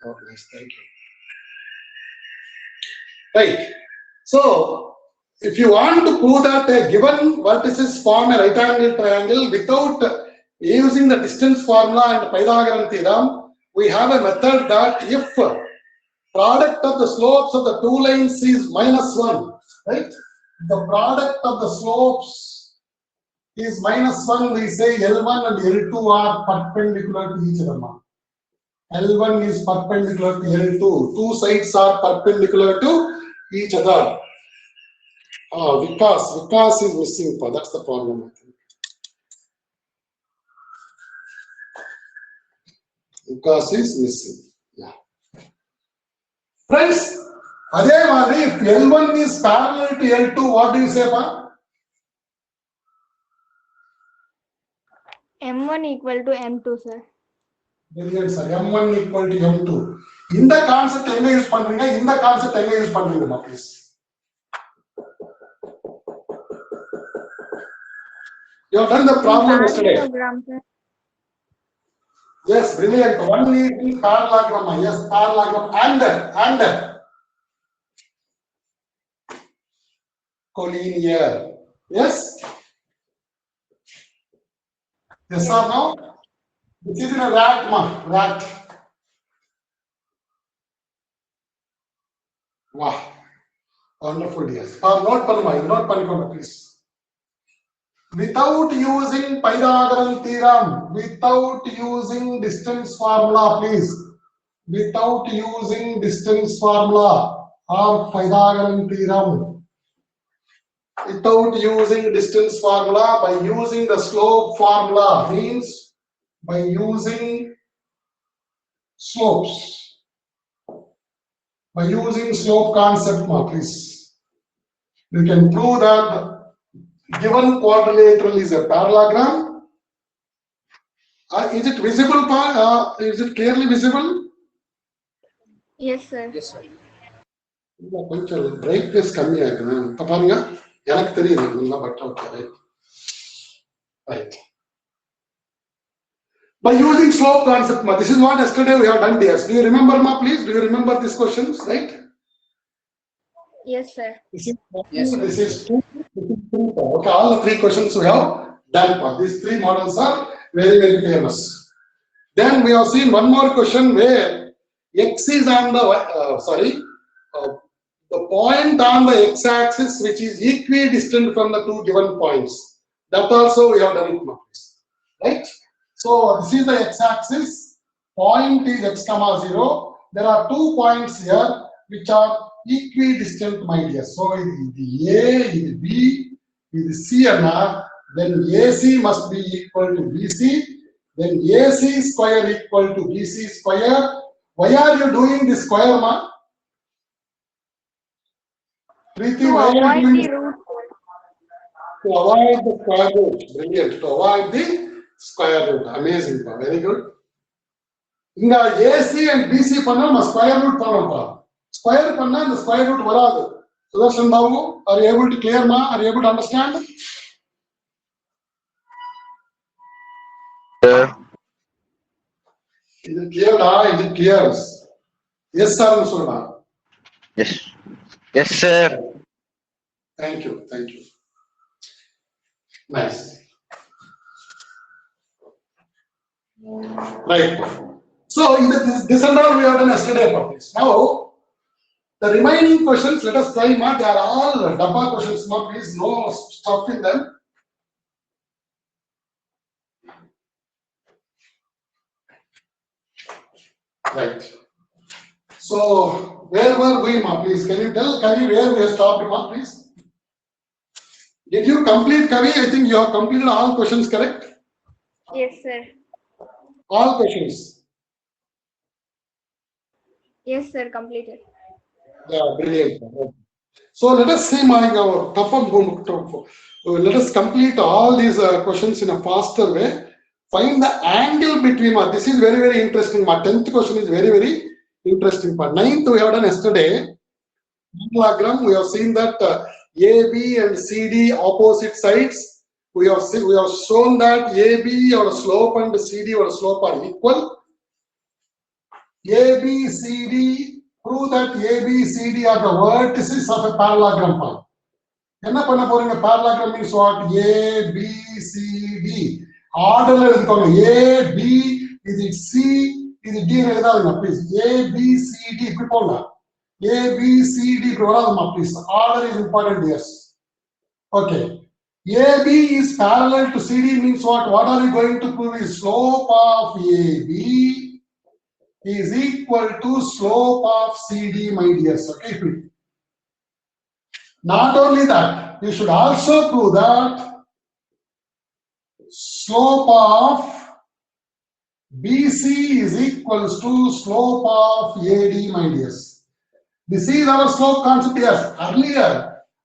Oh, nice. Thank you. Right. So, if you want to prove that a given vertices form a right angle triangle without using the distance formula and Pythagorean theorem, we have a method that if product of the slopes of the two lines is -1, right? The product of the slopes is -1, we say L1 and L2 are perpendicular to each other. L1 is perpendicular to L2. Two sides are perpendicular to each other. Vikas is missing. That's the problem, I think. Vikas is missing. Yeah. Friends, if L1 is parallel to L2, what do you say, Pa? M1 equal to M2, sir. Brilliant, sir. M1 equal to M2. In the concept, use pandringa. In the concept, use pandringa, please. You have done the problem yesterday. Yes, brilliant. One is parallelogram. Yes, parallelogram and collinear. Yes? Yes or no? This is in a rat, rat. Wow. Wonderful, yes. Not Panama, please. Without using Pythagorean theorem, without using distance formula, please. Without using distance formula or Pythagorean theorem. Without using distance formula, by using the slope formula, means by using slopes. By using slope concept, please. You can prove that given quadrilateral is a parallelogram. Is it visible? Is it clearly visible? Yes, sir. Yes, sir. கொஞ்சம் brightness கம்மியா இருக்கு. இப்ப பாருங்க, எனக்கு தெரியுது நல்லா, but okay, right. By using slope concept, this is what yesterday we have done, dears. Do you remember, please? Do you remember these questions, right? Yes, sir. This is two. Okay, all the three questions we have done. These three models are very, very famous. Then we have seen one more question where x is on the the point on the x-axis which is equidistant from the two given points. That also we have done it, right? So this is the x-axis. Point is x, 0. There are 2 points here which are equidistant, my dear. So it is the A, it is B, it is C, and then AC must be equal to BC. Then AC square equal to BC square. Why are you doing this square, ma? Preeti, why are you doing this? To avoid the square root. Brilliant. To avoid the square root. Amazing, pa. Very good. Inga AC and BC panna ma square root panna. Square panna the square root varadu. Sudarshan Babu, are you able to clear, ma? Are you able to understand? Is it clear, da? Is it clear? Yes, sir, Musulma. Yes. Yes, sir. Thank you. Thank you. Nice. Right. So, in this and all we have done yesterday for this. Now, the remaining questions, let us try, ma. They are all Dabba questions, ma. Please, no stuff in them. Right. So, where were we, ma? Please, can you tell Kavi where we have stopped, ma? Please. Did you complete, Kavi? I think you have completed all questions, correct? Yes, sir. All questions. Yes, sir. Completed. Yeah, brilliant. So let us see, let us complete all these questions in a faster way. Find the angle between. This is very, very interesting. My 10th question is very, very interesting. But 9th we have done yesterday. Parallelogram. We have seen that AB and CD opposite sides. We have shown that AB or slope and CD or slope are equal. A, B, C, D, prove that A, B, C, D are the vertices of a parallelogram form. என்ன பண்ண போறீங்க? Parallelogram means what? A, B, C, D. Orderல எடுத்துக்கோங்க. A, B, is it C, is it D எழுதாதுங்க please. A, B, C, D இப்படி போங்க. A, B, C, D இப்படி வராதுமா please. Order is important, yes. Okay. AB is parallel to CD means what? What are we going to prove? Is slope of AB is equal to slope of CD, my dears. Okay. Not only that, you should also prove that slope of BC is equals to slope of AD, my dears. This is our slope concept. Yes, earlier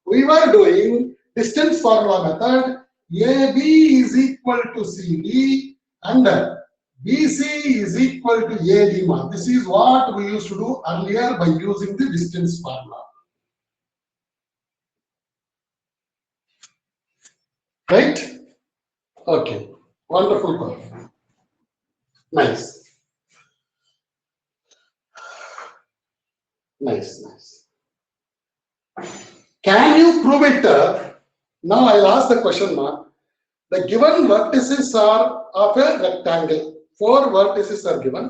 we were doing distance formula method. AB is equal to CD and BC is equal to AD. This is what we used to do earlier by using the distance formula. Right? Okay. Wonderful. Nice. Nice. Can you prove it? Now I'll ask the question mark. The given vertices are of a rectangle. 4 vertices are given.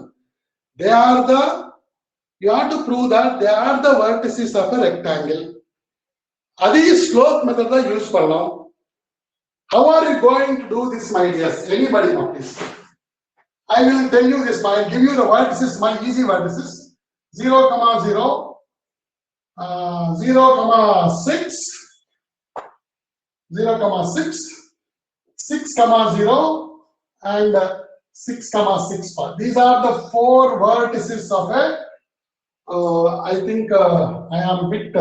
You have to prove that they are the vertices of a rectangle. Adi slope method use for now. How are you going to do this, my dears? Anybody know this? I will tell you this. I'll give you the vertices, my easy vertices. 0, 0, 0, 6, 0, 6, 6, 0, and 6, 6. These are the 4 vertices of a. I think I am a bit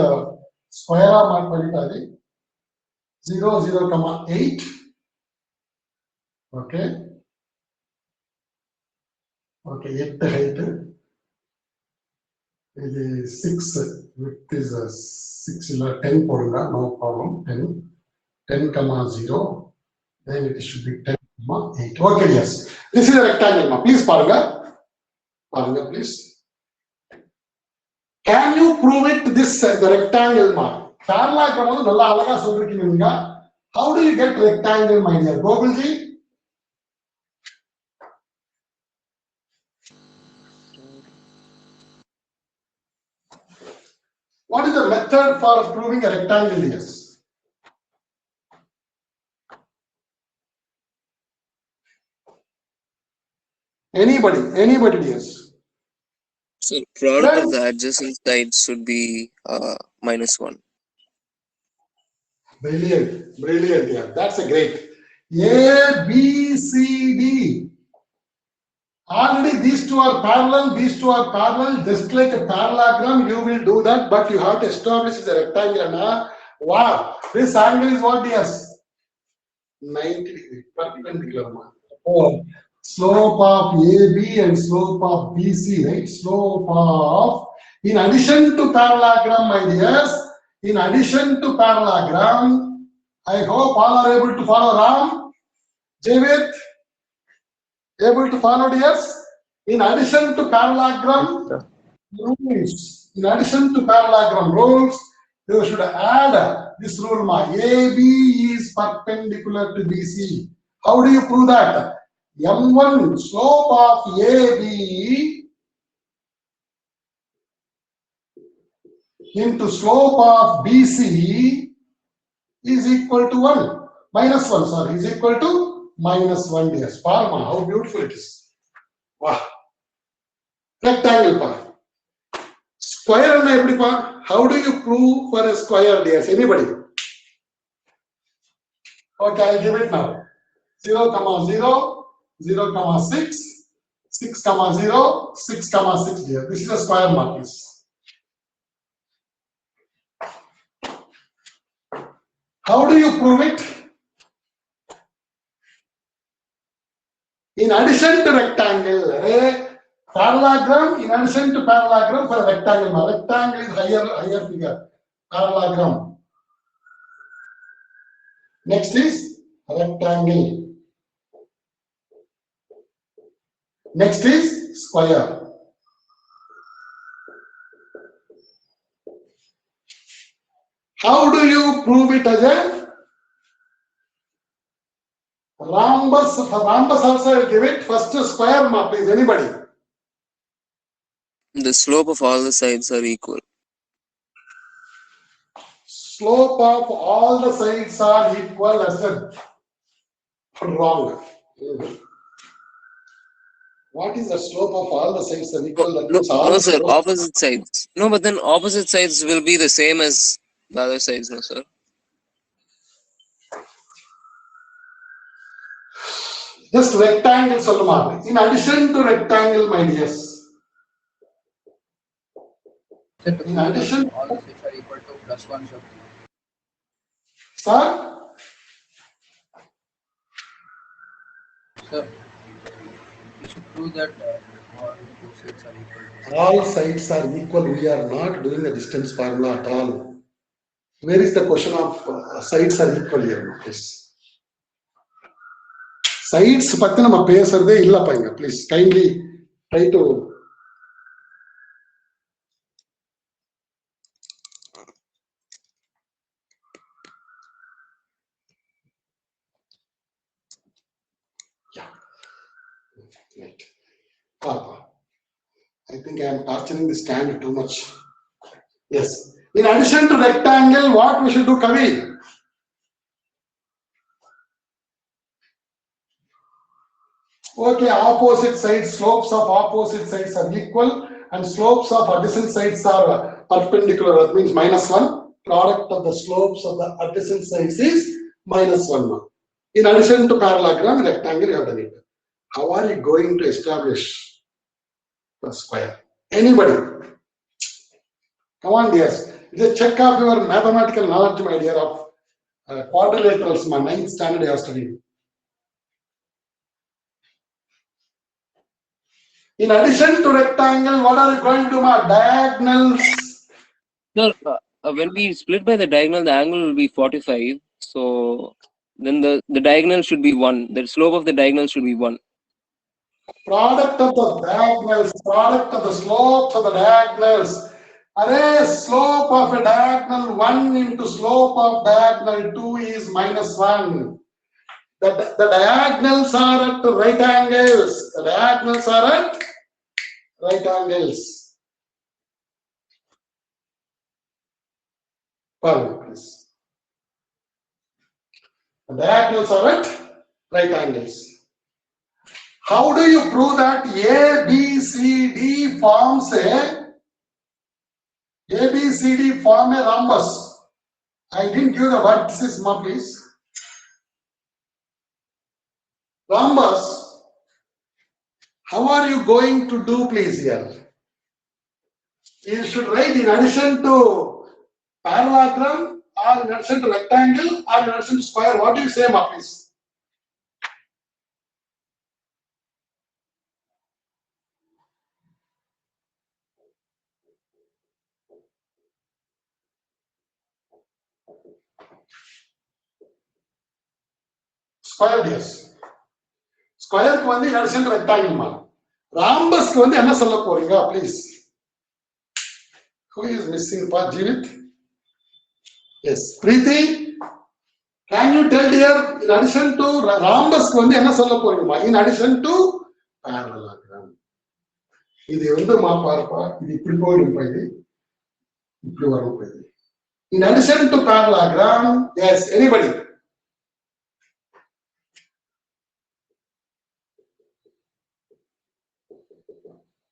square mark. 0, 0, 8. Okay. Okay, 8 height. It is 6. Width is 6 or 10 porunga, no problem. 10, 0. Then it should be 10, 8. Okay, yes. This is a rectangle. Please, Parga. Parga, please. Can you prove it? This the rectangle mark. How do you get rectangle, my dear? Gogulji? What is the method for proving a rectangle? Yes. Anybody, yes. So product of the adjacent sides should be -1. Brilliant, yeah. That's a great. A, B, C, D. Already these two are parallel, just like a parallelogram, you will do that, but you have to establish the rectangle. Wow, this angle is what? Yes, 90 degrees, perpendicular. Oh, slope of AB and slope of BC, right? Slope of, in addition to parallelogram, my dears, in addition to parallelogram, I hope all are able to follow. Ram, Javed, able to follow, dears? In addition to parallelogram rules, you should add this rule. AB is perpendicular to BC. How do you prove that? M1 slope of AB into slope of BC is equal to 1. -1, sorry, is equal to -1, dears. Parma, how beautiful it is. Wow. Rectangle part. Square and every part. How do you prove for a square, dears? Anybody? Okay, I'll give it now. 0, 0, 0, 6, 6, 0, 6, 6, dear. This is a square mark. How do you prove it? In addition to rectangle, parallelogram, in addition to parallelogram for a rectangle. Rectangle is higher figure. Parallelogram. Next is rectangle. Next is square. How do you prove it as a rhombus? For rhombus also I will give it. First square, please, anybody. The slope of all the sides are equal. Slope of all the sides are equal as a wrong. What is the slope of all the sides are equal? That means all No, the sir. slopes- Opposite sides. No, but then opposite sides will be the same as the other sides, no, sir. Just rectangle சொல்லுமா. In addition to rectangle, my dears. Sir, to In prove addition, that all the sides are equal to +1 should. sir, Sir, we should prove that all two sides are equal to. all sides are equal. We are not doing a distance formula at all. Where is the question of sides are equal here? Please. Sides பத்தி நம்ம பேசுறதே இல்லப்பா இங்க. Please kindly try to. Yeah. Right. I think I am torturing this stand too much. Yes. In addition to rectangle, what we should do, Kavi? Okay, opposite sides, slopes of opposite sides are equal and slopes of adjacent sides are perpendicular. That means -1. Product of the slopes of the adjacent sides is -1. In addition to parallelogram, rectangle, you have done it. How are you going to establish the square? Anybody? Come on, dears. It's a check of your mathematical knowledge, my dear, of quadrilaterals. My 9th standard you are studying. In addition to rectangle, what are you going to do? My diagonals. Sir, when we split by the diagonal, the angle will be 45. So then the diagonal should be 1. The slope of the diagonal should be 1. Product of the diagonals, product of the slopes of the diagonals. Array slope of a diagonal 1 into slope of diagonal 2 is -1. The diagonals are at right angles. The diagonals are at right angles. Please. The diagonals are at right angles. How do you prove that ABCD forms a rhombus? I didn't give the word. This is more, please. Rhombus. How are you going to do, please, here? You should write in addition to parallelogram, or in addition to rectangle, or in addition to square. What do you say, ma, please? Square, yes. Square க்கு வந்து in addition to rectangle, ma. Rhombus க்கு வந்து என்ன சொல்ல போறீங்க, please? Who is missing, pa? Jeevit? Yes. Preeti? Can you tell here, in addition to rhombus க்கு வந்து என்ன சொல்ல போறீங்க, in addition to parallelogram? இது வந்து மா பாருப்பா, இது இப்படி போயிடும், இது இப்படி வரும். In addition to parallelogram, yes, anybody?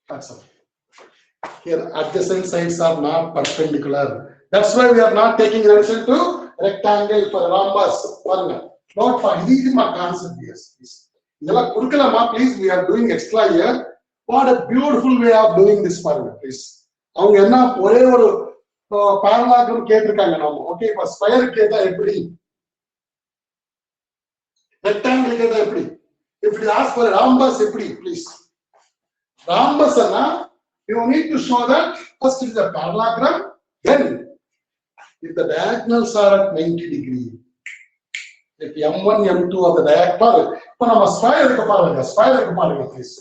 That's all. Here, adjacent sides are not perpendicular. That's why we are not taking in addition to rectangle for rhombus. Not for this is my concept, yes. Please, we are doing extra here. What a beautiful way of doing this for me, please. அவங்க என்ன ஒரே ஒரு parallelogram கேட்டிருக்காங்க நாம. Okay, இப்ப square கேட்டா எப்படி? Rectangle கேட்டா எப்படி? If it asks for a rhombus, எப்படி? Please. Rhombus, you need to show that first it is a parallelogram, then if the diagonals are at 90 degree, if M1, M2 of the diagonal, இப்போ நம்ம square இருக்கு பாருங்க, square இருக்கு பாருங்க, please.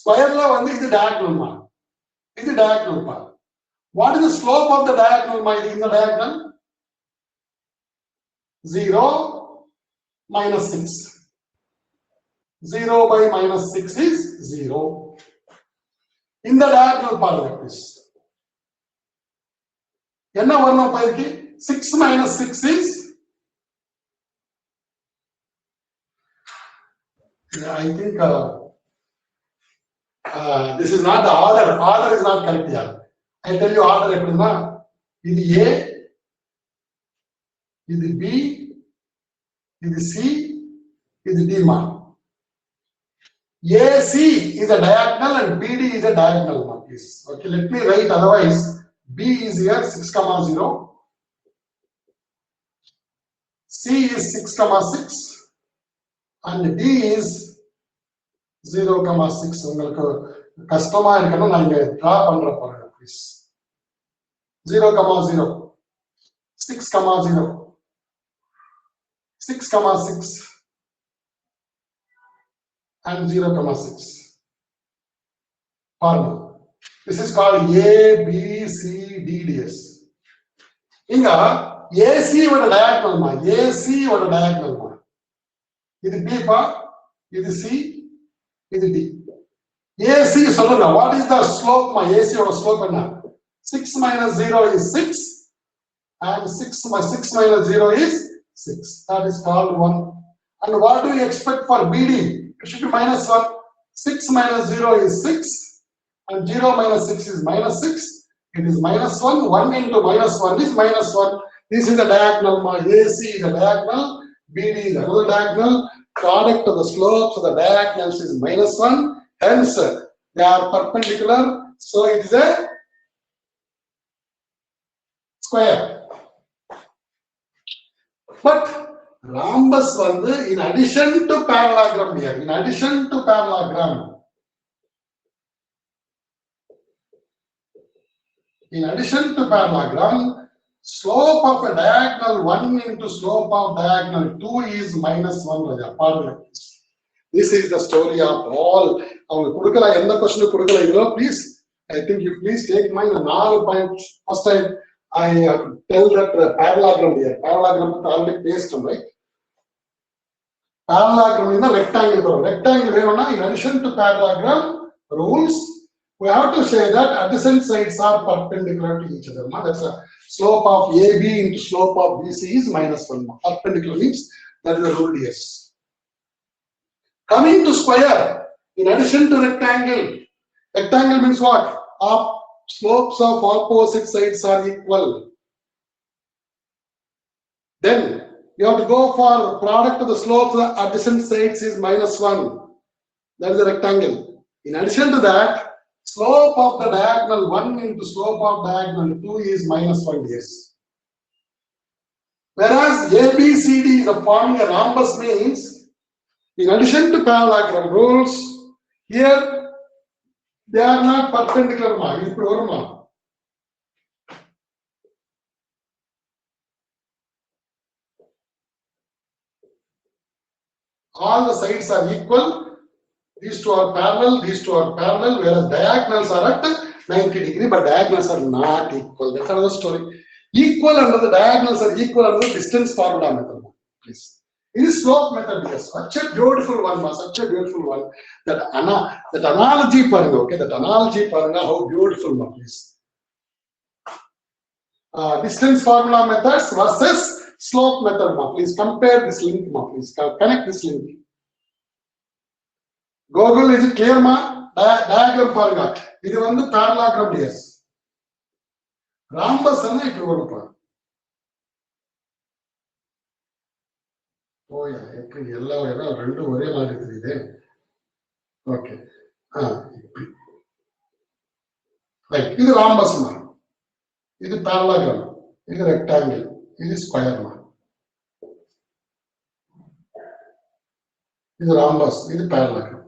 ஸ்கொயர்ல வந்து இது diagonal மா. ఇది diagonal part. What is the slope of the diagonal in the diagonal? 0 minus 6. 0 by minus 6 is 0. In the diagonal part like this. என்ன வரணும் பயிருக்கு? 6 minus 6 is I think this is not the order. Order is not correct here. I tell you order எப்படின்னா இது A, இது B, இது C, இது D mark. AC is a diagonal and BD is a diagonal mark. Okay, let me write, otherwise B is here 6 comma 0, C is 6 comma 6, and D is 0 comma 6. உங்களுக்கு கஷ்டமா இருக்கணும், நான் இங்க draw பண்ற போறேன் please. 0 comma 0, 6 comma 0, 6 comma 6, and 0 comma 6. Formula. This is called A, B, C, D, DS. இங்க AC ஓட diagonal மா, AC ஓட diagonal மா. இது B பா, இது C, இது D. AC சொல்லுங்க, what is the slope மா? AC ஓட slope என்ன? 6 minus 0 is 6, and 6 minus 0 is 6. That is called 1. And what do you expect for BD? It should be minus 1. 6 minus 0 is 6, and 0 minus 6 is minus 6. It is minus 1. 1 into minus 1 is minus 1. This is the diagonal. AC is a diagonal, BD is another diagonal. Product of the slopes of the diagonals is minus 1. Hence, they are perpendicular. So it is a square. But rhombus வந்து in addition to parallelogram here, in addition to parallelogram, in addition to parallelogram, slope of a diagonal 1 into slope of diagonal 2 is minus 1. Raja. This is the story of all. அவங்க கொடுக்கல, எந்த question கொடுக்கல இதோ please, I think you please take mine. 4 points. First I tell that parallelogram here. Parallelogram already based on, right? Parallelogram is a rectangle. Rectangle வேணும்னா in addition to parallelogram rules, we have to say that adjacent sides are perpendicular to each other. That's a slope of AB into slope of BC is minus 1. Perpendicular means that is the rule, yes. Coming to square, in addition to rectangle, rectangle means what? Slopes of opposite sides are equal. Then you have to go for product of the slopes of the adjacent sides is minus 1. That is a rectangle. In addition to that, slope of the diagonal 1 into slope of diagonal 2 is minus 1, yes. Whereas ABCD is forming a rhombus means, in addition to parallelogram rules, here they are not perpendicular. All the sides are equal. These two are parallel, whereas diagonals are at 90 degree, but diagonals are not equal. That's another story. Equal under the diagonals are equal under the distance formula method. Please. It is slope method, yes. Such a beautiful one, such a beautiful one. That analogy, okay, that analogy, how beautiful, please. Distance formula methods versus slope method, please. Compare this link, please. Connect this link. Google, is it clear, ma? Diagram பாருங்க. இது வந்து parallelogram, yes. Rhombus என்ன இப்படி வரும். ஓ யா, எப்படி எல்லாம் ரெண்டும் ஒரே மாதிரி தெரியுது. ஓகே. ரைட், இது rhombus மா. இது parallelogram, இது rectangle, இது square மா. இது rhombus, இது parallelogram.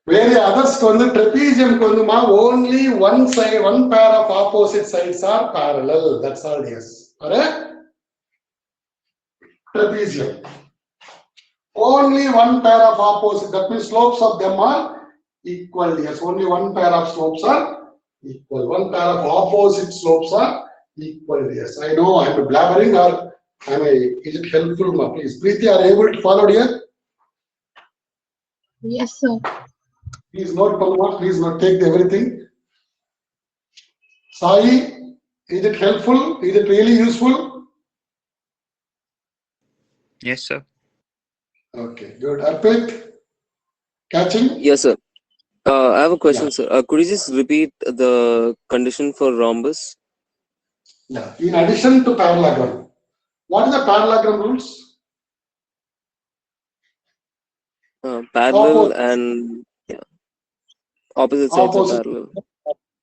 Where the others வந்து trapezium வந்துமா only one side, one pair of opposite sides are parallel. That's all, yes. Correct? Trapezium. Only one pair of opposite, that means slopes of them are equal. Yes, only one pair of slopes are equal. One pair of opposite slopes are equal. Yes, I know I'm blabbering or is it helpful? Ma? Please, Preeti, are you able to follow here? Yes, sir. Please note, Palma, please not take everything. Sai, is it helpful? Is it really useful? Yes, sir. Okay, good. Arpit, catching? Yes, sir. I have a question, Yeah. sir. Could you just repeat the condition for rhombus? Yeah. In addition to parallelogram, what is the parallelogram rules? Parallel Opposite. and opposite sides are Opposite. parallel.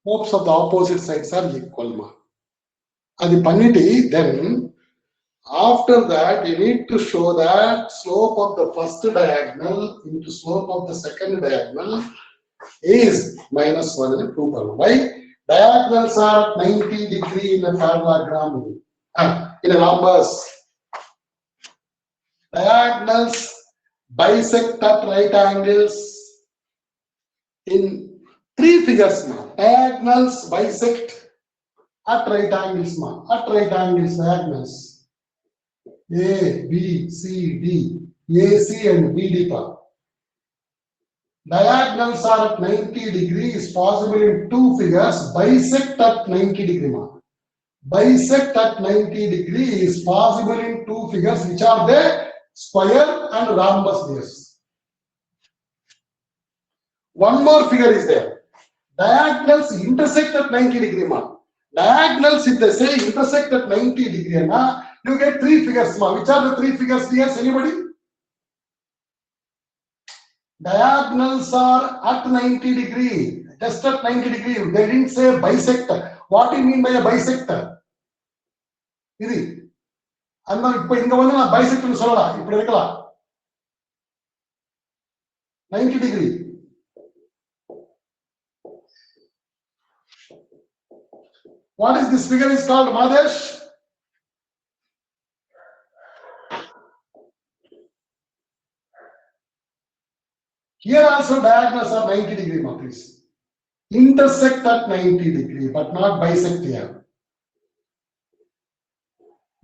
Slopes of the opposite sides are equal. Adi panniti, then after that you need to show that slope of the first diagonal into slope of the second diagonal is -1 and 2. Why? Diagonals are 90 degree in a parallelogram. In a rhombus. Diagonals bisect at right angles in 3 figures. Diagonals bisect at right angles. At right angles, diagonals. A, B, C, D. A, C and B, D. Diagonals are at 90 degrees possible in 2 figures. Bisect at 90 degree. Bisect at 90 degree is possible in 2 figures, which are the square and rhombus layers. One more figure is there. Diagonals intersect at 90 degree. Diagonals, if they say intersect at 90 degree, you get 3 figures. Which are the 3 figures here? Anybody? Diagonals are at 90 degree, just at 90 degree. They didn't say bisect. What do you mean by a bisector? This. And now, bisect in solar. 90 degree. What is this figure is called, Madesh? Here also diagonals are 90 degree, please. Intersect at 90 degree, but not bisect here.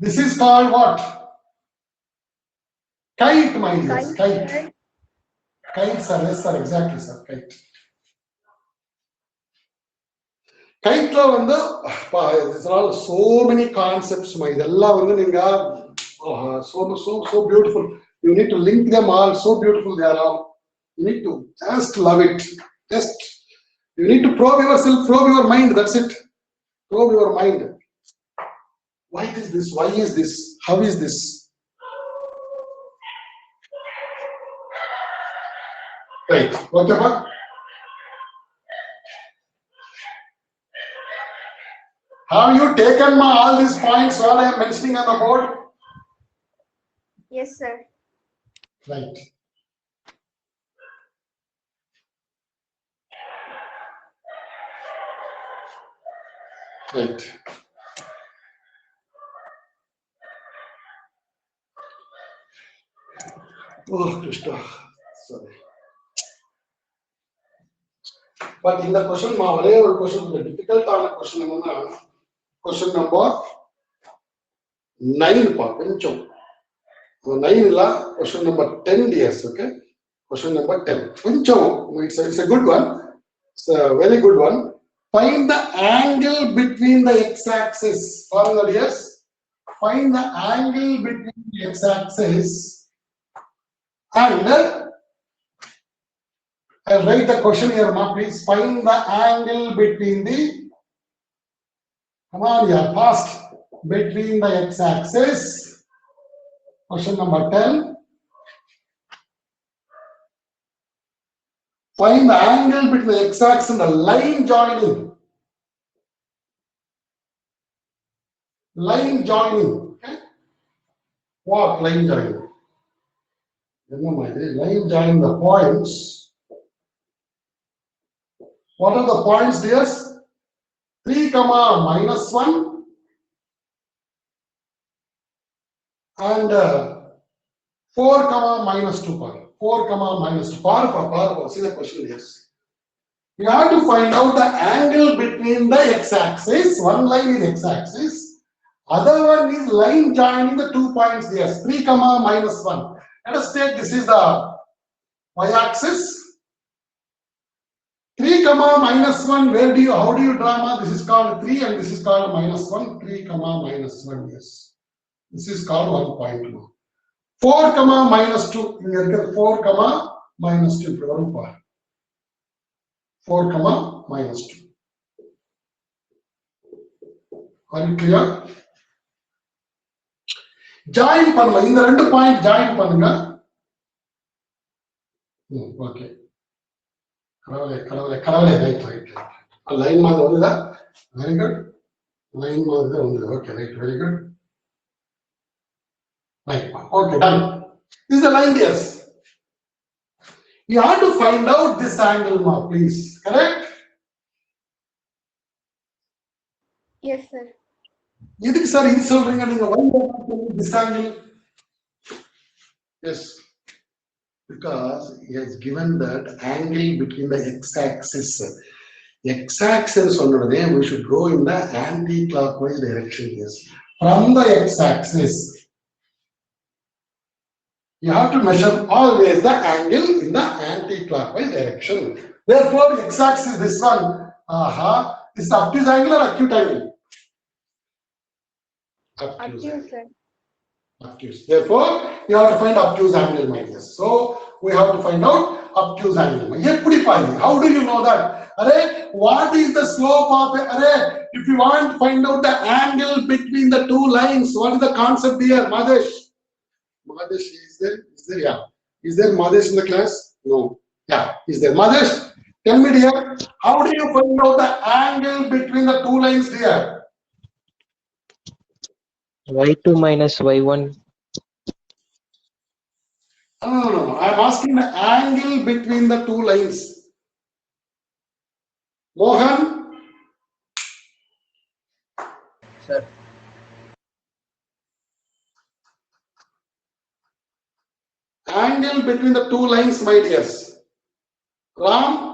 This is called what? Kite, my dears. Kite. Kite, sir. Yes, sir. Exactly, sir. Kite. Kite lo these are all so many concepts. So beautiful. You need to link them all. So beautiful they are all. You need to just love it. You need to probe yourself, probe your mind. That's it. Probe your mind. Why is this? Why is this? How is this? Right. Whatever. Have you taken all these points while I am mentioning on the board? Yes, sir. Right. Right. Oh, Krishna. Sorry. But in the question, the difficult question number 9. Question number 10, yes, okay? Question number 10. It's a good one. It's a very good one. Find the angle between the x-axis. Formula, yes. Find the angle between the x-axis and I'll write the question here, please. Find the angle between the, come on here, fast, between the x-axis. Question number 10. Find the angle between the x-axis and the line joining. Line joining. Okay? What line joining? Line joining the points. What are the points, dears? 3, -1 and 4, -2. 4, -2. See the question, yes. You have to find out the angle between the x-axis. One line is x-axis. Other one is line joining the 2 points there. 3, minus 1. Let us take this is the y-axis. 3, minus 1. How do you draw? This is called 3 and this is called minus 1. 3, minus 1. Yes. This is called 1 point. 4, minus 2. 4, minus 2. 4, minus 2. Are you clear? Join panna. In the 2 point join panna. Okay. Right. A line madhu very good. Line madhu okay, right, very good. Right. Okay, done. This is the line, yes. You have to find out this angle, please. Correct? Yes, sir. This angle. Yes. Because he has given that angle between the x-axis. X-axis, we should go in the anti-clockwise direction. Yes. From the x-axis. You have to measure always the angle in the anti-clockwise direction. Therefore, x-axis, this one, is obtuse angle or acute angle? Obtuse, sir. Obtuse. Therefore, you have to find obtuse angle, my dear. So, we have to find out obtuse angle. How do you know that? What is the slope of if you want to find out the angle between the 2 lines, what is the concept here, Madesh? Madesh is there? Is there? Yeah. Is there Madesh in the class? No. Yeah. Is there? Madesh, tell me, dear, how do you find out the angle between the 2 lines, dear? y2 minus y1. No. I am asking the angle between the 2 lines. Mohan? Sir. Angle between the 2 lines, my dears. Ram?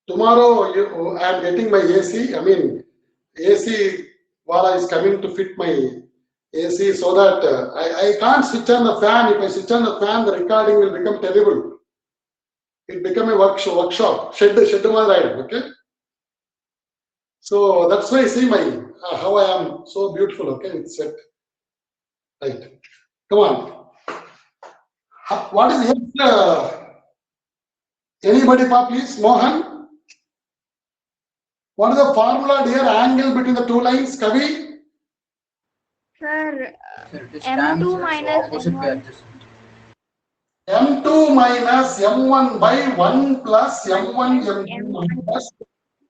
Tomorrow I am getting my AC. I mean, AC Wala is coming to fit my AC so that I can't switch on the fan. If I switch on the fan, the recording will become terrible. It become a workshop. Shed okay? So that's why I see my how I am so beautiful, okay? It's set. Right. Come on. What is here? Anybody, please? Mohan? What is the formula here? Angle between the 2 lines, Kavi? Sir, Sir, it is M2 tan, minus so opposite M1. way adjacent. M2 minus M1 by 1 plus M1 M2 minus.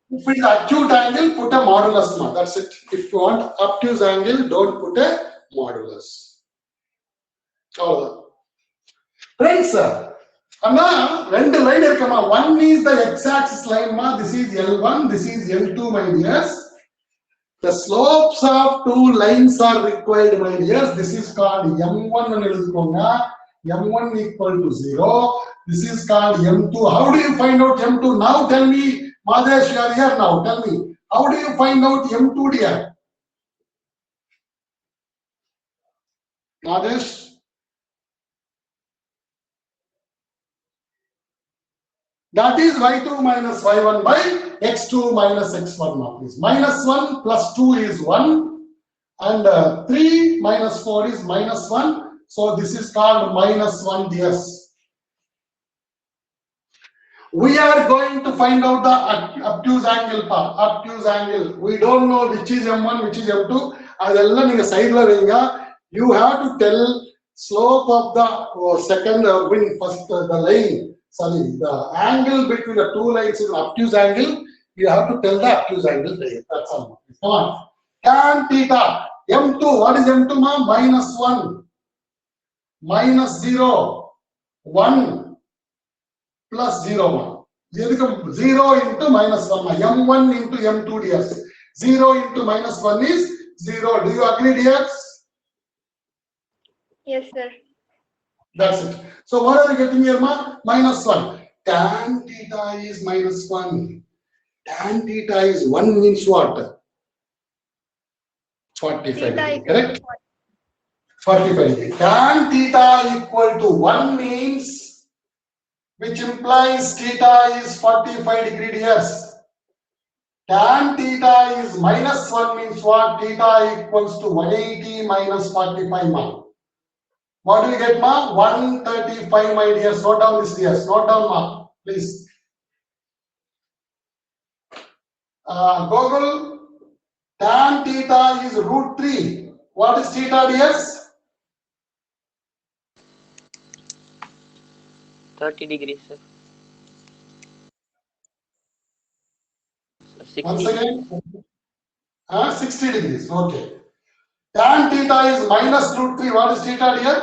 If it is acute angle, put a modulus. That's it. If you want obtuse angle, don't put a modulus. Friends, Anna, two line irukama. One is the x-axis line, this is L1, this is L2, my dears. The slopes of 2 lines are required, my dears. This is called M1 and M1 equal to 0. This is called M2. How do you find out M2? Now tell me, Madesh, you are here now. Tell me, how do you find out M2, dear? Madesh? That is y2 minus y1 by x2 minus x1, please. Minus 1 plus 2 is 1 and 3 minus 4 is minus 1. So this is called minus 1, dears. We are going to find out the obtuse angle. Obtuse angle. We don't know which is M1, which is M2. You have to tell slope of the second first the line. Sorry, the angle between the 2 lines is an obtuse angle. You have to tell the obtuse angle there. That's all. Come on. Tan theta. M2. What is M2, ma? Minus 1. Minus 0. 1. Plus 0, ma. 0 into minus 1, ma. M1 into M2, dears. 0 into minus 1 is 0. Do you agree, dears? Yes, sir. That's it. So what are we getting here, ma? -1. Tan theta is -1. Tan theta is 1 means what? 45 Theta degree, is correct? 45 degree. Tan theta equal to 1 means, which implies theta is 45 degree, yes. Tan theta is -1 means what? Theta equals to 180 minus 45, ma. What do we get, ma? 135, my dears. Note down this, dears. Note down, ma, please. Google, tan theta is √3. What is theta, dears? 30 degrees, sir. 60. Once again, 60 degrees. Okay. Tan theta is -√3. What is theta, dear?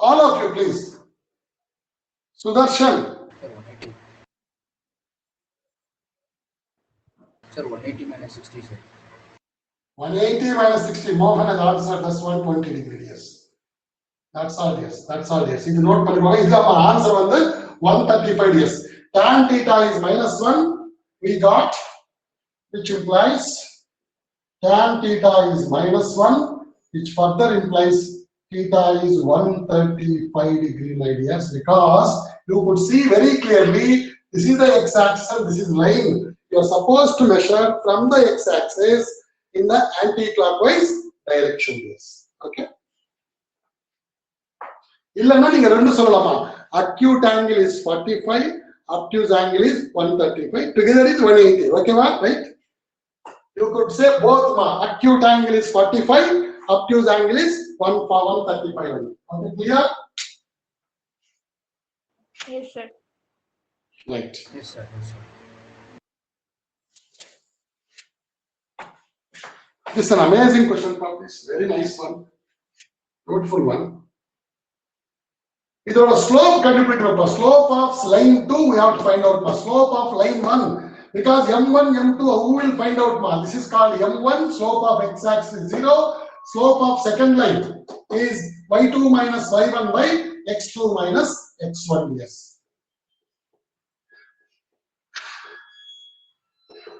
All of you, please. Sudarshan. Sir, 180. Sir, 180 minus 60, sir. 180 minus 60. Mohan has answered. That's 120 degree. Yes. That's all. Yes. That's all. Yes. This note பண்ணிக்கோங்க. இது நம்ம answer வந்து 135 years. Tan theta is -1. We got, which implies tan theta is -1, which further implies theta is 135 degree, my dears, because you could see very clearly this is the x-axis and this is line. You are supposed to measure from the x-axis in the anti-clockwise direction. Yes. Okay. இல்லன்னா நீங்க ரெண்டு சொல்லலாமா? Acute angle is 45, obtuse angle is 135. Together is 180. Okay, right? You could say both, ma. Acute angle is 45, obtuse angle is 135. Okay, clear? Yes, sir. Right. Yes, sir. Yes, sir. This is an amazing question, Prabhu. Very nice one. Beautiful one. இதோட slope கண்டுபிடிக்கிறப்ப slope of line 2 we have to find out, ma. Slope of line 1, because m1 m2 who will find out, ma? This is called m1. Slope of x-axis is 0. Slope of second line is y2 minus y1 by x2 minus x1. Yes.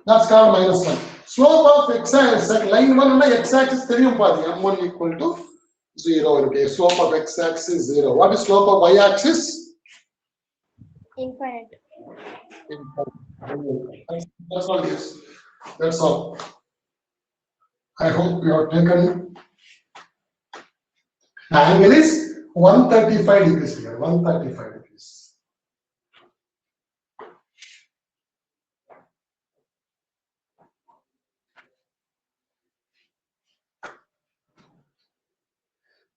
That's called -1. Slope of x-axis line 1 and x-axis தெரியும் பாதி. m1 equal to 0. Okay. Slope of x-axis is 0. What is slope of y-axis? Infinite. That's all. Yes. That's all. I hope you have taken. The angle is 135 degrees here. 135 degrees.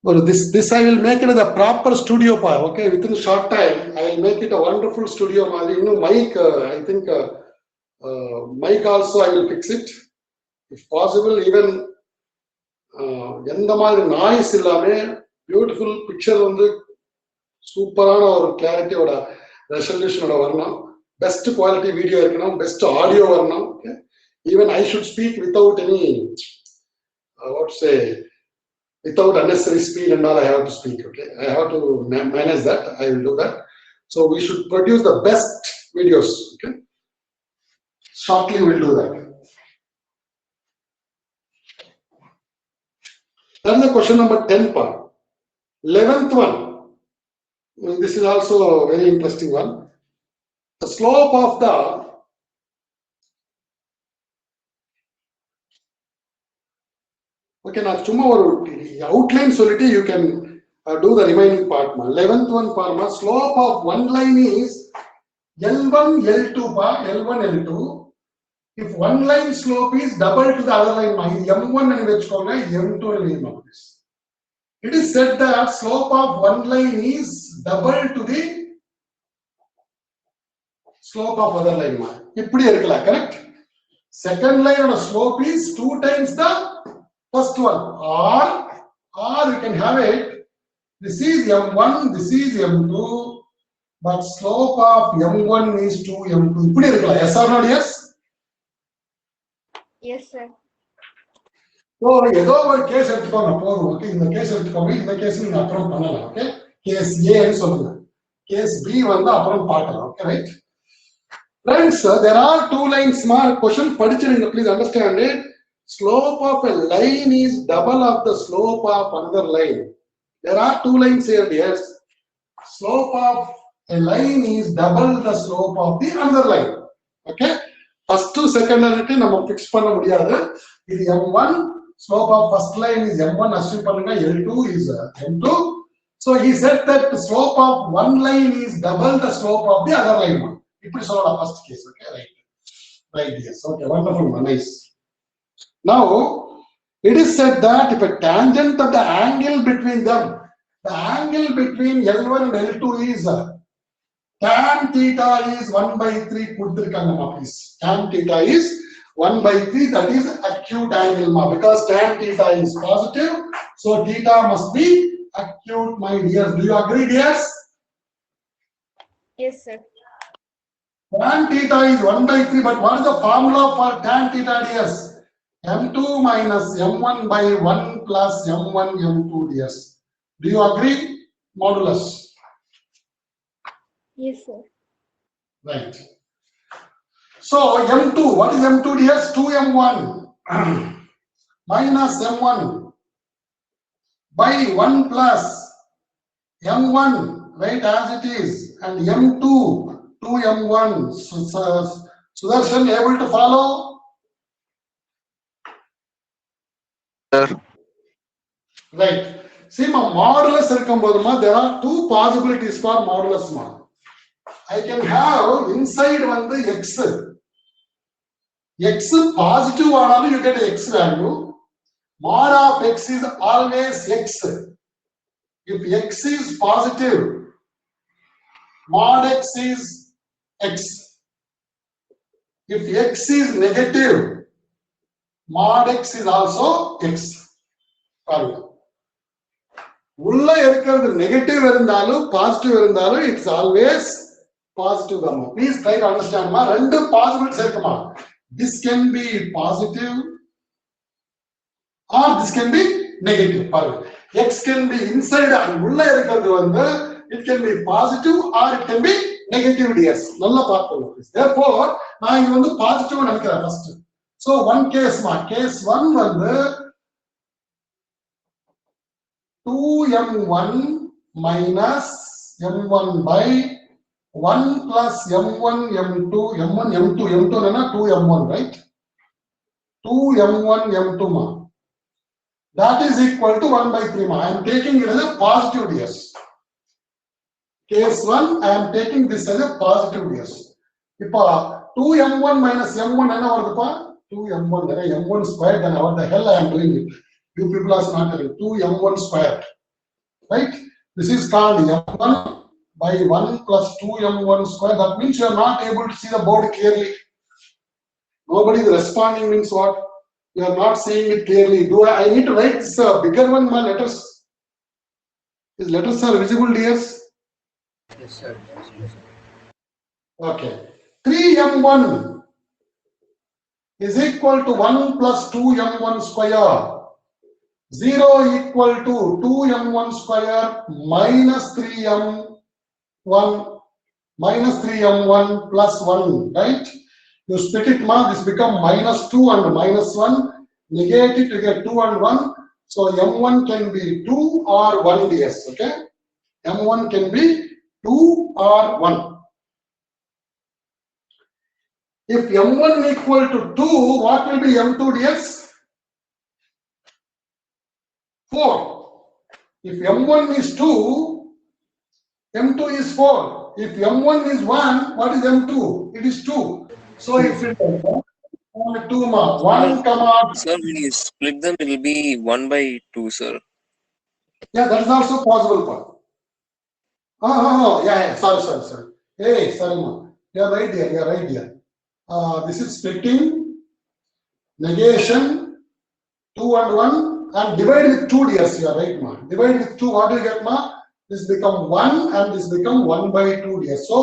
Well, this I will make it as a proper studio, pa. Okay, within a short time I will make it a wonderful studio. You know, mic. I think mic also I will fix it, if possible. Even எந்த மாதிரி noise இல்லாம beautiful picture வந்து சூப்பரான ஒரு கிளாரிட்டியோட ரெசல்யூஷனோட வரணும். Best quality video இருக்கணும். Best audio வரணும். Even I should speak without any what say, without unnecessary speed and all. I have to speak. Okay, I have to manage that. I will do that. So we should produce the best videos. Okay, shortly we'll do that. Then the question number 10 part. 11th one. This is also a very interesting one. The slope of the okay, நான் சும்மா ஒரு outline சொல்லிட்டு you can do the remaining part, ma. 11th one, ma. Slope of one line is L1 L2, pa. L1 L2. If one line slope is double to the other line, ma. M1 and vechukona M2 and M1. It is said that slope of one line is double to the slope of other line, ma. இப்படி இருக்கலாம், correct? Second line on a slope is 2 times the first one, or you can have it, this is M1, this is M2, but slope of M1 is 2 M2. இப்படி இருக்கலாம். Yes or not? Yes. Yes, sir. So ஏதோ ஒரு case எடுத்துக்கோங்க போதும். Okay, இந்த case எடுத்துக்கோங்க. இந்த case நீங்க அப்புறம் பண்ணலாம். ஓகே, கேஸ் A ன்னு சொல்லுங்க. கேஸ் B வந்து அப்புறம் பார்க்கலாம். Okay, right. Friends, there are two lines. Small question படிச்சிருங்க. Please understand it. Slope of a line is double of the slope of another line. There are two lines here. Yes, slope of a line is double the slope of the another line. Okay, first to second line நம்ம fix பண்ண முடியாது. இது m1, slope of first line is m1, assume பண்ணுங்க. L2 is m2. So he said that the slope of one line is double the slope of the other line. இப்படி சொல்லலாம் first case. Okay, right, yes. Okay, wonderful, nice. Now it is said that if a tangent of the angle between them, the angle between L1 and L2 is tan theta is 1/3 கொடுத்திருக்காங்க please. Tan theta is 1/3, that is acute angle because tan theta is positive, so theta must be acute, my dears. Do you agree, dears? Yes, sir. Tan theta is 1/3, but what is the formula for tan theta, dears? M2 minus M1 by 1 plus M1 M2, dears. Do you agree? Modulus. Yes, sir. Right. So M2, what is M2, dears? 2M1 minus M1 by 1 plus M1, right, as it is, and M2, 2M1. Sudarshan, able to follow? Sir. Right. See, modulus இருக்கும்போதுமா, there are two possibilities for modulus. I can have inside வந்து x. X positive ஆனாலும் you get x value. Mod of x is always x. If x is positive, mod x is x. If x is negative, mod x is also x. பாருங்க, உள்ள இருக்கிறது negative இருந்தாலும் positive இருந்தாலும் it's always positive தான். Please try to understand மா. ரெண்டு possibilities இருக்குமா. This can be positive or this can be negative. பாருங்க, எக்ஸ் கேன் பி இன்சைட், உள்ள இருக்கிறது வந்து it can be positive or it can be negative, dears. நல்லா பார்க்கணும். therefore நான் இங்க வந்து பாசிட்டிவ் நினைக்கிறேன் ஃபர்ஸ்ட். சோ ஒன் கேஸ் மா, கேஸ் 1 வந்து 2m1 minus m1 by 1 plus m1 m2, m1 m2, m2 na 2m1, right? 2m1 m2 ma, that is equal to 1/3 ma. I am taking it as a positive, dears. Case 1, I am taking this as a positive, dears. Ipa 2m1 minus m1 enna varudhu pa, 2m1 m1 square, then what the hell I am doing it? You people are not telling 2m1 square, right? This is called m1 by 1 plus 2m1 square. That means you are not able to see the board clearly. Nobody is responding means what? You are not seeing it clearly. I need to write this bigger one, my letters. These letters are visible, dears? Yes, sir. Yes, sir. Okay. 3m1 is equal to 1 plus 2m1 square. 0 equal to 2m1 square minus 3m1 plus 1, right? You split it, ma, this become minus 2 and minus 1. Negate it to get 2 and 1. So m1 can be 2 or 1, ds. Okay? m1 can be 2 or 1. If m1 equal to 2, what will be m2, ds? 4. If m1 is 2, m2 is 4. If m1 is 1, what is m2? It is 2. So if it is 2 ma, 1 comma. Sir, when you split them, it will be 1/2, sir. Yeah, that is also possible. Yeah, sorry. Hey, sorry ma. You are right here. This is splitting, negation, 2 and 1. And divide with 2, dears. You are right, ma. Divide with 2, what do you get, ma? This become 1 and this become 1/2, dears. So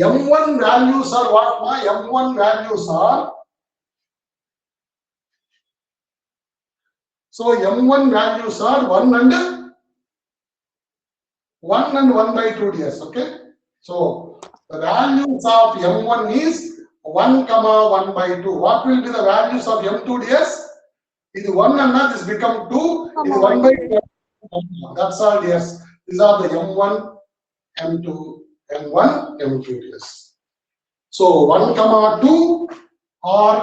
m1 values are what, ma? m1 values are So M1 values are 1 and 1 by 2 ds. Okay. So the values of M1 is 1 comma 1 by 2. What will be the values of M2 ds? Is 1 and this become 2. Is 1 by 2. That's all ds. These are the M1, M2, M1, M2 ds. So 1 comma 2 or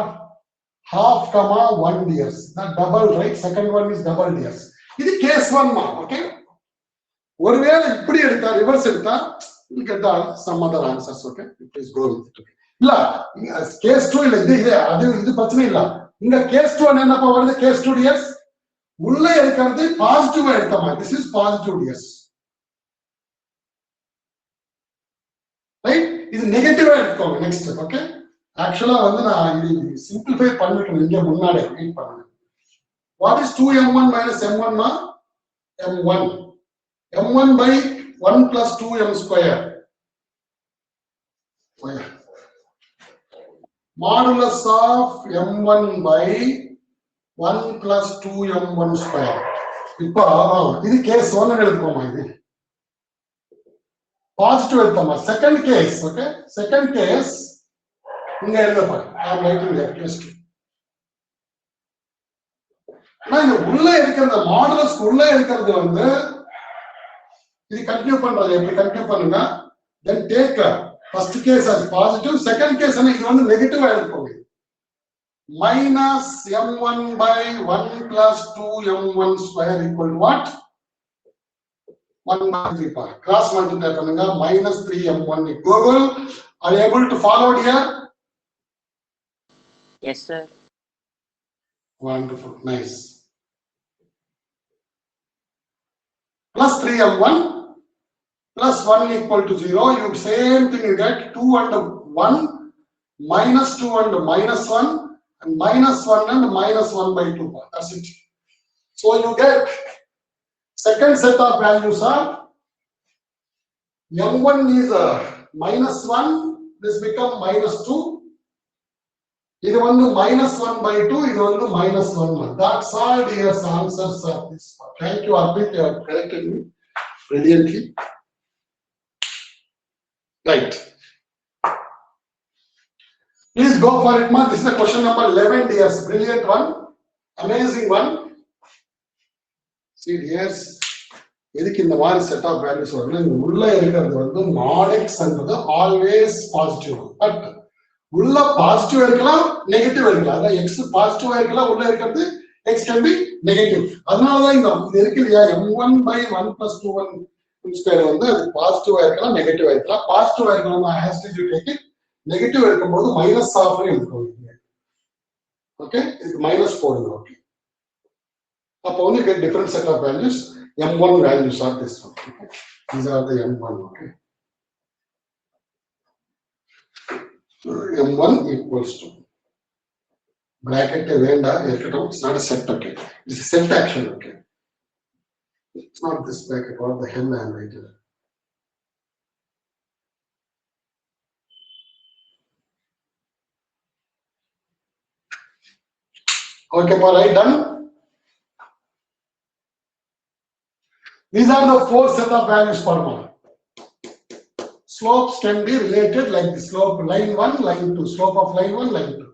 half comma 1 ds. That double, right? Second one is double ds. This is case 1 mark, okay? ஒருவேளை இப்படி எடுத்தா reverse எடுத்தா you get some other answers, okay? Please go with it. இல்ல case 2 இல்ல இது பிரச்சனை இல்ல. இங்க கேஸ் 2 என்னப்பா வருது? கேஸ் 2 ds உள்ள இருக்கிறது பாசிட்டிவா எடுத்தமா. This is positive ds. Right? இது நெகட்டிவா எடுத்துக்கோங்க next step, okay? Actually வந்து நான் இது சிம்பிளிஃபை பண்ணிட்டேன் இங்க முன்னாடி ரீட் பண்ணுங்க. What is 2m1 minus m1 ma? m1. m1 by 1 plus 2m square. Modulus of m1 by 1 plus 2m1 square. இப்போ இது கேஸ் 1 எடுத்துக்கோமா இது. பாசிட்டிவ் எடுத்தோமா. Second case, okay? Second case இங்க எழுத பாருங்க. I am writing here case 2. நான் உள்ள இருக்கிறது மாடுலஸ் உள்ள இருக்கிறது வந்து இது கண்டினியூ பண்றது எப்படி கண்டினியூ பண்ணுங்க then take first case as positive second case இது வந்து நெகட்டிவா எடுத்துக்கோங்க minus m1 by 1 plus 2m1 square equal to what 1 by 3 cross multiply பண்ணுங்க minus 3m1 Google are you able to follow it here? Yes, sir. Wonderful, nice. Plus 3m1 plus 1 equal to 0. You same thing you get 2 and 1 minus 2 and minus 1 and minus 1 and minus 1 by 2. That's it. So you get second set of values are m1 is minus 1. This become minus 2. This one minus 1 by 2. This one minus 1. That's all dear answers of this. Thank you, Arpit. You have corrected me brilliantly. Right. Please go for it, ma. This is the question number 11, dears. Brilliant one. Amazing one. See, dears. எதுக்கு இந்த மாதிரி set of values வரணும் உள்ள இருக்கிறது வந்து mod x என்றது always positive but உள்ள positive இருக்கலாம் நெகட்டிவ் இருக்கலாம் அதான் x பாசிட்டிவா இருக்கலாம் உள்ள இருக்கிறது x can be நெகட்டிவ் அதனால தான் இந்த இது இருக்கு இல்லையா m1 by 1 plus 2 ஸ்கொயர் வந்து அது பாசிட்டிவா இருக்கலாம் நெகட்டிவா இருக்கலாம் பாசிட்டிவா இருக்கலாம் has to take it negative இருக்கும்போது மைனஸ் ஆஃப் எடுத்துக்கோங்க ஓகே இது மைனஸ் போடுங்க ஓகே அப்போ வந்து get different set of values m1 values are this one okay? These are the m1 okay so m1 equals to bracket venda it's not a set okay it's a set action okay it's not this bracket what the hell I am writing okay all right done. These are the 4 set of values per month. Slopes can be related like the slope line 1, line 2, slope of line 1, line 2.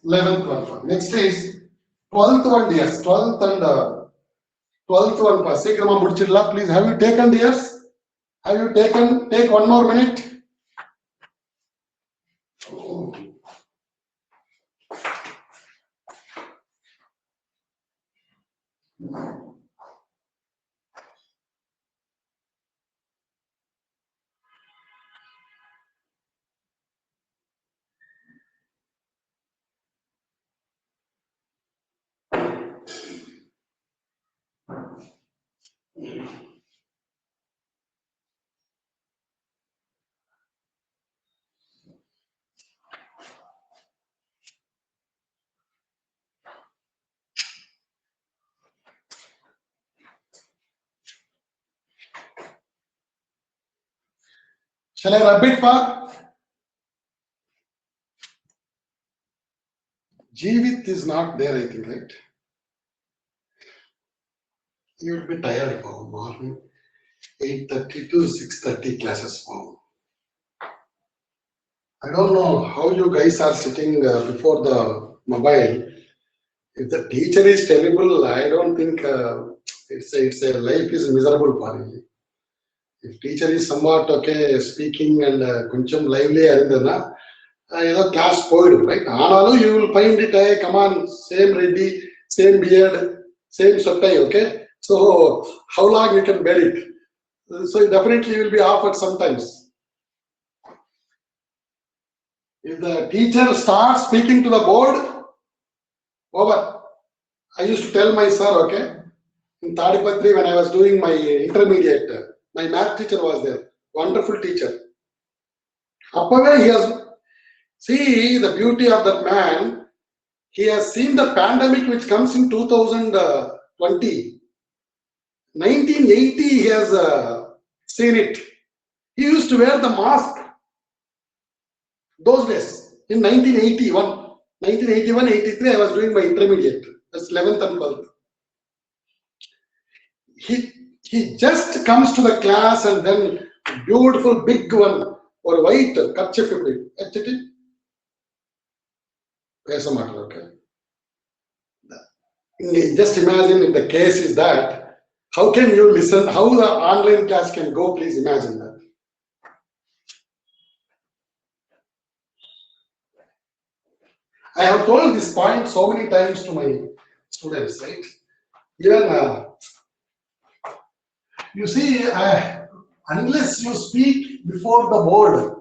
11th one. Next is 12th one, dears. 12th and 12th one. Seekama mudichidala. Please, have you taken, dears? Have you taken? Take 1 more minute. Shall I rub it for? Jeevit is not there, I think, right? You will be tired for morning. 8:30 to 6:30 classes form. I don't know how you guys are sitting before the mobile. If the teacher is terrible, I don't think it's a life is miserable for you. If teacher is somewhat okay speaking and koncham lively arindana, class spoiled, right? Analu you will find it, come on, same ready, same beard, same sottai, okay? So how long you can bear it? So definitely you will be offered sometimes. If the teacher starts speaking to the board, over. I used to tell my sir, okay, in Tadipatri when I was doing my intermediate, my math teacher was there, wonderful teacher. Appave he has, see the beauty of that man, he has seen the pandemic which comes in 2020. 1980 he has seen it. He used to wear the mask those days in 1981. 1981-83 I was doing my intermediate, that's 11th and 12th. He just comes to the class and then beautiful big one or white kerchief. Okay. Just imagine if the case is that, how can you listen? How the online class can go? Please imagine that. I have told this point so many times to my students, right? Even you see, unless you speak before the board,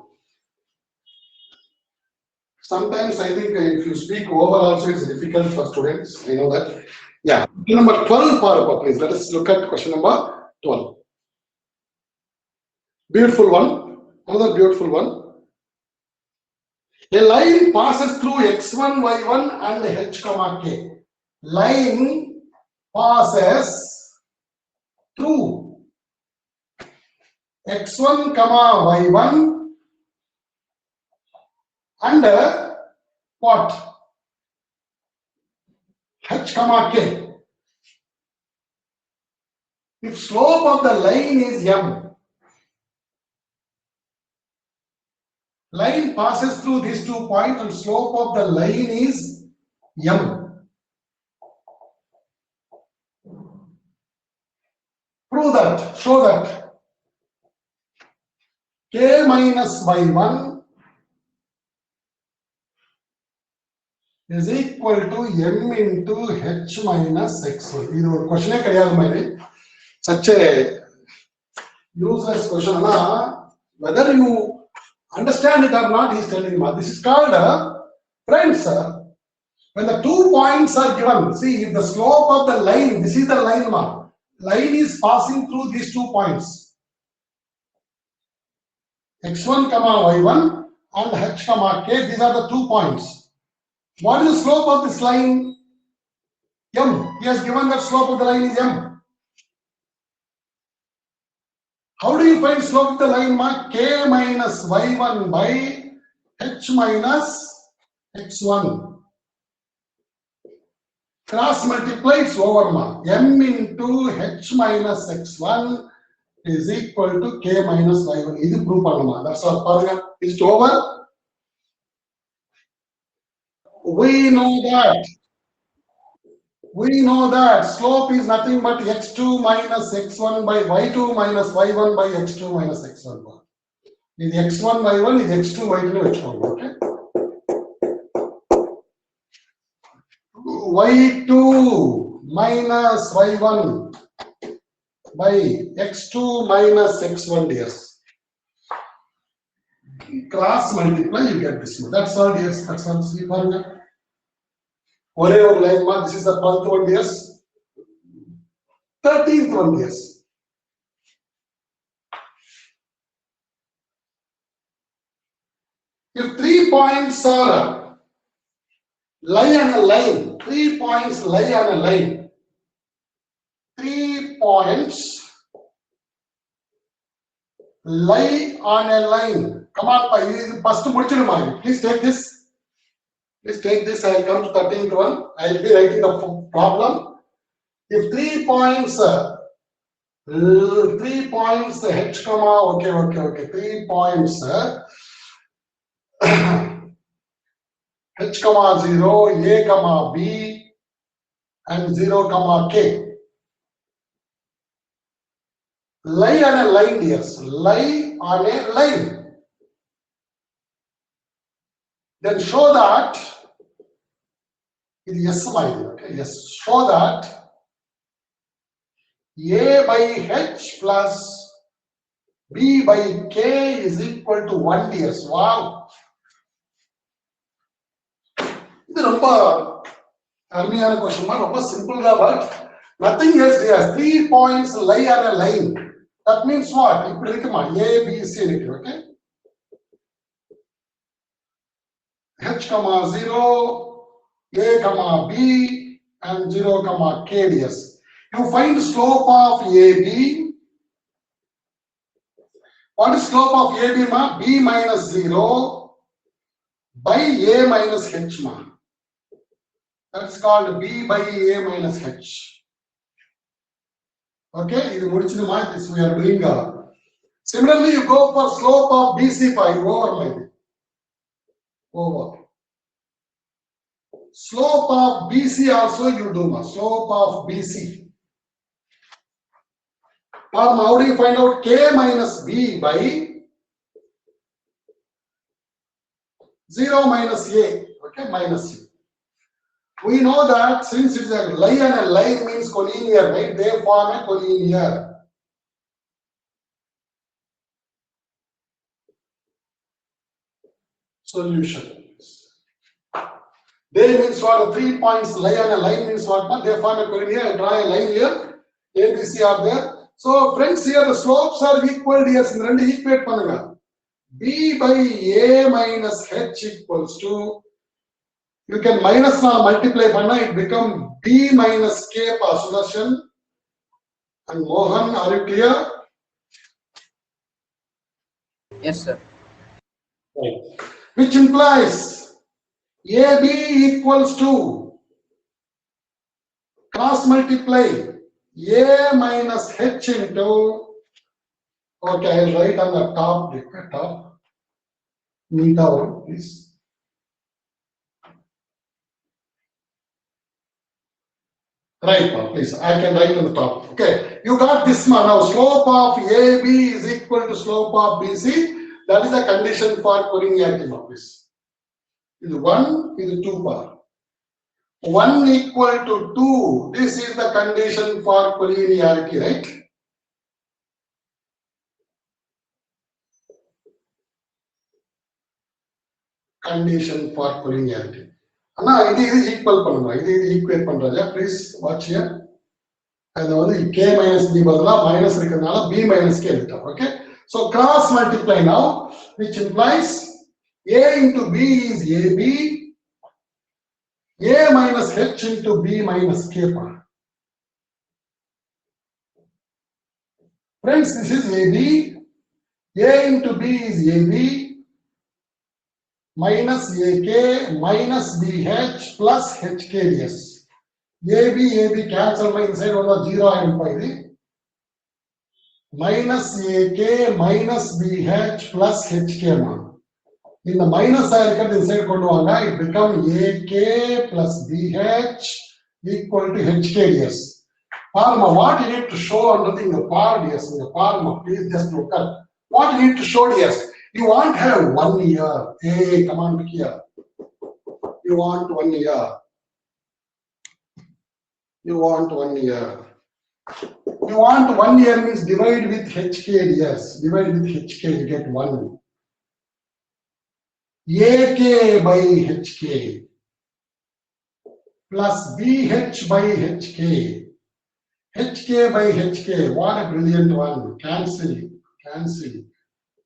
sometimes I think if you speak over also it's difficult for students. I know that. Yeah. Question number 12, Parapa, please. Let us look at question number 12. Beautiful one. Another beautiful one. A line passes through x1, y1 and h, k. Line passes through x1, y1 and what? H, k. If slope of the line is m, line passes through these 2 points and slope of the line is m. Prove that, show that k minus y1 is equal to m into h minus x1. This is a question. Such a useless question. Whether you understand it or not, he is telling me. This is called, friends, when the 2 points are given, see if the slope of the line, this is the line, line is passing through these 2 points, x1, y1 and h, k, these are the 2 points. What is the slope of this line? M. He has given that slope of the line is m. How do you find slope of the line? K minus y1 by h minus x1. Cross multiplies over m into h minus x1 is equal to k minus y1. This is proof. That's all. Is it over? We know that slope is nothing but x2 minus x1 by y2 minus y1 by x2 minus x1. Is x1 y1 is x2 y2 x1. Okay. y2 minus y1 by x2 minus x1 ds. Cross multiply, you get this. That's all, yes. That's all. See, line, this is the 12th one, yes. 13th one, yes. If 3 points are lie on a line, 3 points lie on a line, 3 points lie on a line. Come on, first please take this. Please take this. I'll come to 13th one. I'll be writing the problem. If 3 points, h comma, okay. 3 points, h comma 0, a comma b, and 0 comma k. Lie on a line, yes. Lie on a line. Then show that, yes, okay, yes, show that a by h plus b by k is equal to 1 yes. Wow. This is a question, simple, but nothing else here. 3 points lie on a line. That means what? A, B, C, okay? H comma 0, A comma B, and 0 comma K ds. You find slope of AB. What is slope of AB, ma? B minus 0 by A minus H, ma. That's called B by A minus H. Okay, this we are doing. Similarly, you go for slope of BC5 over. Over. Slope of BC also you do, ma. Slope of BC. How do you find out K minus B by 0 minus A? Okay, minus A. We know that since it's a lie and a line means collinear, right? They form a collinear. Solution. They means what? 3 points lie on a line means what? They form a collinear. I draw a line here. A, B, C are there. So friends, here the slopes are equal here. Equate pannunga. B by A minus H equals to, you can minus now multiply panna, it become B minus K per Sudarshan and Mohan. Are you clear? Yes, sir. Right. Which implies AB equals to cross multiply A minus H into, okay, I'll write on the top, neat out, please. Right now, please. I can write on the top. Okay, you got this one. Now, slope of AB is equal to slope of BC. That is the condition for collinearity of this. Is 1 is 2 bar. 1 equal to 2. This is the condition for collinearity, right? Condition for collinearity. Now, this is equal. This is equate. Please watch here. And the K minus B minus B minus K. Okay. So cross multiply now, which implies A into B is AB, A minus H into B minus K. Friends, this is AB, A into B is AB, minus AK, minus BH plus HKDS. AB cancel my inside on 0 and 5. Minus AK minus BH plus HK. In the minus I cut inside it becomes AK plus BH equal to HKDS. Parma, what you need to show under the par DS, the Parma, please just look at what you need to show DS. You want to have 1 year. Hey, come on here. You want 1 year. You want 1 year. You want 1 year means divide with HKDS. Divide with HK, you get 1. AK by HK plus BH by HK. HK by HK, what a brilliant one. Cancel.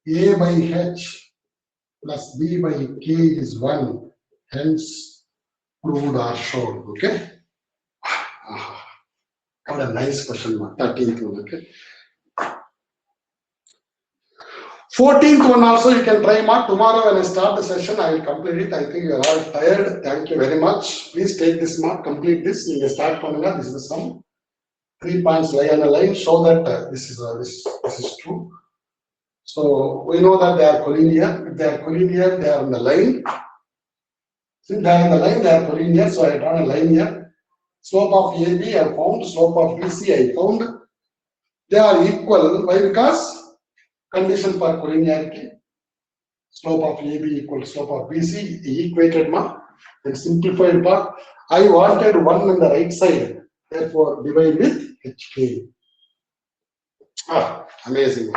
A by H plus B by K is 1. Hence, proved or shown. Okay? What a nice question, 13th one. Okay? 14th one also you can try, ma. Tomorrow when I start the session, I will complete it. I think you are all tired. Thank you very much. Please take this mark, complete this. You can start pannunga. This is the sum. 3 points lie on a line. Show that this is true. So we know that they are collinear. If they are collinear, they are on the line. Since they are on the line, they are collinear. So I draw a line here. Slope of AB I found. Slope of BC I found. They are equal. Why? Because condition for collinearity. Slope of AB equals slope of BC. Equated ma. Then simplified part. I wanted 1 on the right side. Therefore, divide with HK. Amazing.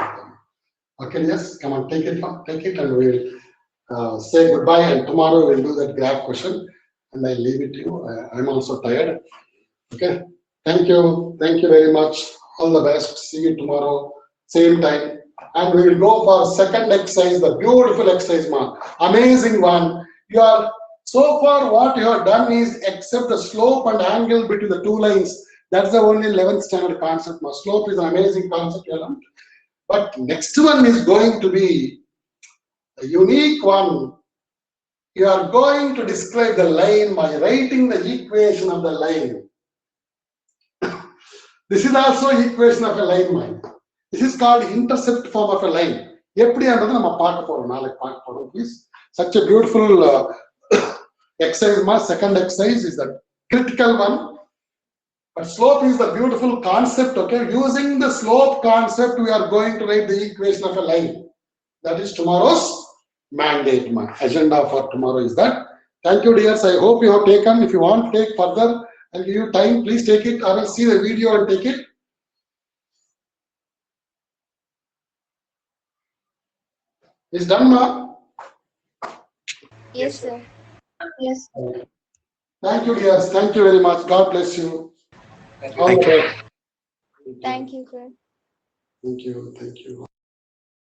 Okay, yes, come on, take it, and we will say goodbye. And tomorrow we'll do that graph question, and I leave it to you. I'm also tired. Okay, thank you very much. All the best. See you tomorrow, same time, and we will go for second exercise, the beautiful exercise, man. Amazing one. You are so far what you have done is accept the slope and angle between the two lines. That's the only 11th standard concept. My slope is an amazing concept, you learned. But next one is going to be a unique one. You are going to describe the line by writing the equation of the line. This is also equation of a line, mind. This is called intercept form of a line. Please. Such a beautiful exercise. My second exercise is the critical one. But slope is the beautiful concept, okay? Using the slope concept, we are going to write the equation of a line. That is tomorrow's mandate. My agenda for tomorrow is that. Thank you, dears. I hope you have taken. If you want to take further and give you time, please take it. I will see the video and take it. It's done, ma? Yes, sir. Yes. Thank you, dears. Thank you very much. God bless you. Thank All the Thank you. best. Thank you, sir. Thank you. Thank you.